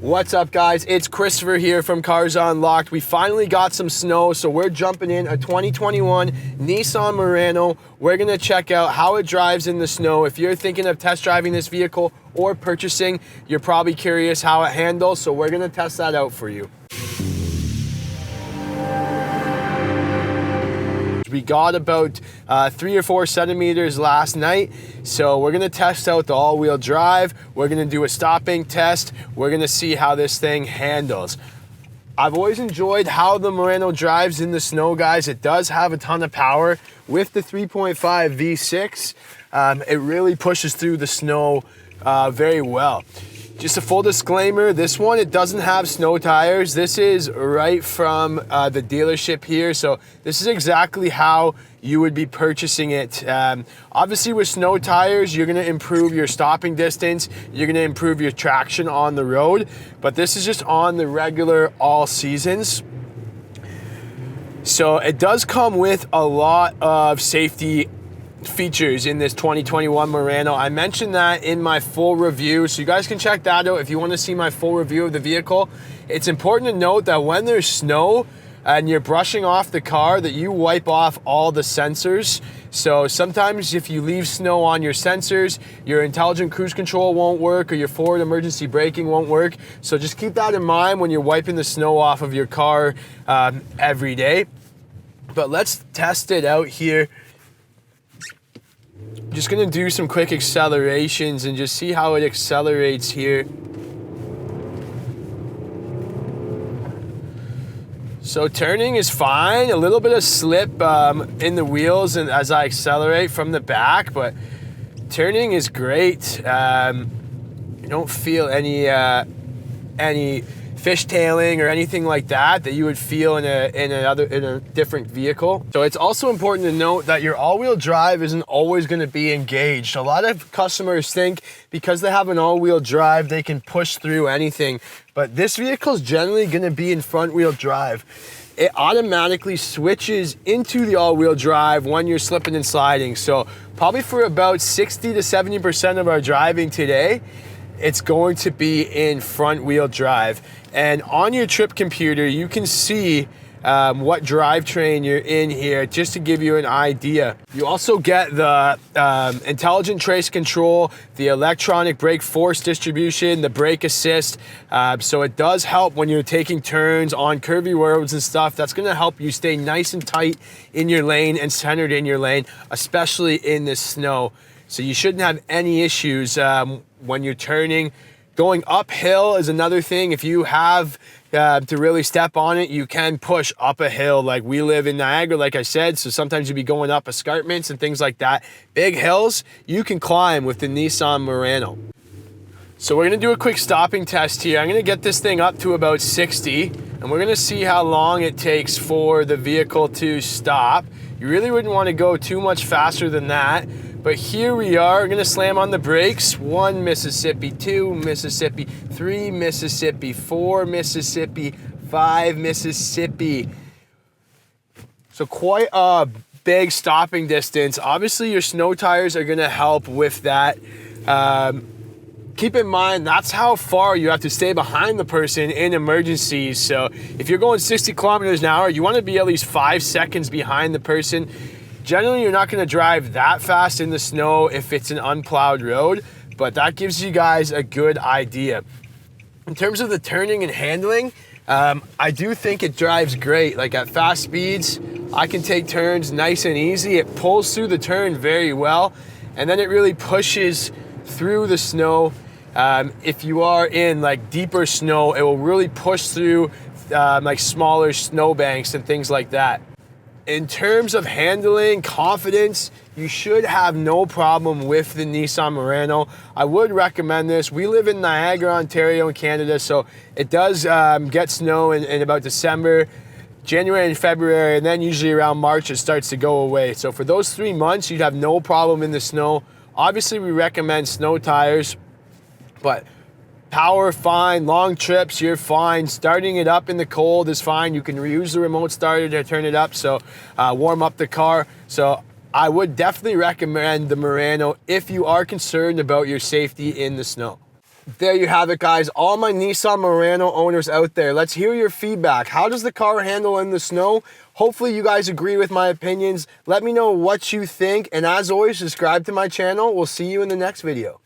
What's up, guys? It's Christopher here from Cars Unlocked. We finally got some snow, so we're jumping in a 2021 Nissan Murano. We're gonna check out how it drives in the snow. If you're thinking of test driving this vehicle or purchasing, you're probably curious how it handles, so we're gonna test that out for you. We got about 3 or 4 centimeters last night, so we're gonna test out the all-wheel drive. We're gonna do a stopping test. We're gonna see how this thing handles. I've always enjoyed how the Murano drives in the snow, guys. It does have a ton of power. With the 3.5 V6, it really pushes through the snow very well. Just a full disclaimer, this one, it doesn't have snow tires. This is right from the dealership here. So this is exactly how you would be purchasing it. Obviously with snow tires, you're gonna improve your stopping distance. You're gonna improve your traction on the road. But this is just on the regular all seasons. So it does come with a lot of safety features in this 2021 Murano. I mentioned that in my full review, so you guys can check that out if you want to see my full review of the vehicle. It's important to note that when there's snow and you're brushing off the car, that you wipe off all the sensors. So sometimes if you leave snow on your sensors, your intelligent cruise control won't work or your forward emergency braking won't work. So just keep that in mind when you're wiping the snow off of your car every day. But let's test it out here. Just gonna do some quick accelerations and just see how it accelerates here. So turning is fine, a little bit of slip in the wheels and as I accelerate from the back, but turning is great. You don't feel any fishtailing or anything like that you would feel in a different vehicle. So it's also important to note that your all-wheel drive isn't always going to be engaged. A lot of customers think because they have an all-wheel drive they can push through anything, but this vehicle is generally going to be in front-wheel drive. It automatically switches into the all-wheel drive when you're slipping and sliding. So probably for about 60 to 70% of our driving today, it's going to be in front wheel drive. And on your trip computer, you can see what drivetrain you're in here, just to give you an idea. You also get the intelligent trace control, the electronic brake force distribution, the brake assist. So it does help when you're taking turns on curvy roads and stuff. That's gonna help you stay nice and tight in your lane and centered in your lane, especially in the snow. So you shouldn't have any issues when you're turning. Going uphill is another thing. If you have to really step on it, you can push up a hill. Like we live in Niagara, like I said, so sometimes you'll be going up escarpments and things like that. Big hills, you can climb with the Nissan Murano. So we're gonna do a quick stopping test here. I'm gonna get this thing up to about 60, and we're gonna see how long it takes for the vehicle to stop. You really wouldn't wanna go too much faster than that. But here we are, we're gonna slam on the brakes. 1 Mississippi, 2 Mississippi, 3 Mississippi, 4 Mississippi, 5 Mississippi. So quite a big stopping distance. Obviously your snow tires are gonna help with that. Keep in mind, that's how far you have to stay behind the person in emergencies. So if you're going 60 kilometers an hour, you wanna be at least 5 seconds behind the person. Generally, you're not gonna drive that fast in the snow if it's an unplowed road, but that gives you guys a good idea. In terms of the turning and handling, I do think it drives great. Like at fast speeds, I can take turns nice and easy. It pulls through the turn very well, and then it really pushes through the snow. If you are in like deeper snow, it will really push through like smaller snowbanks and things like that. In terms of handling, confidence, you should have no problem with the Nissan Murano. I would recommend this. We live in Niagara, Ontario in Canada, so it does get snow in about December, January and February, and then usually around March it starts to go away. So for those 3 months, you'd have no problem in the snow. Obviously, we recommend snow tires, but power, fine. Long trips, you're fine. Starting it up in the cold is fine. You can reuse the remote starter to turn it up, so warm up the car. So I would definitely recommend the Murano if you are concerned about your safety in the snow. There you have it, guys. All my Nissan Murano owners out there, let's hear your feedback. How does the car handle in the snow? Hopefully you guys agree with my opinions. Let me know what you think, and as always, subscribe to my channel. We'll see you in the next video.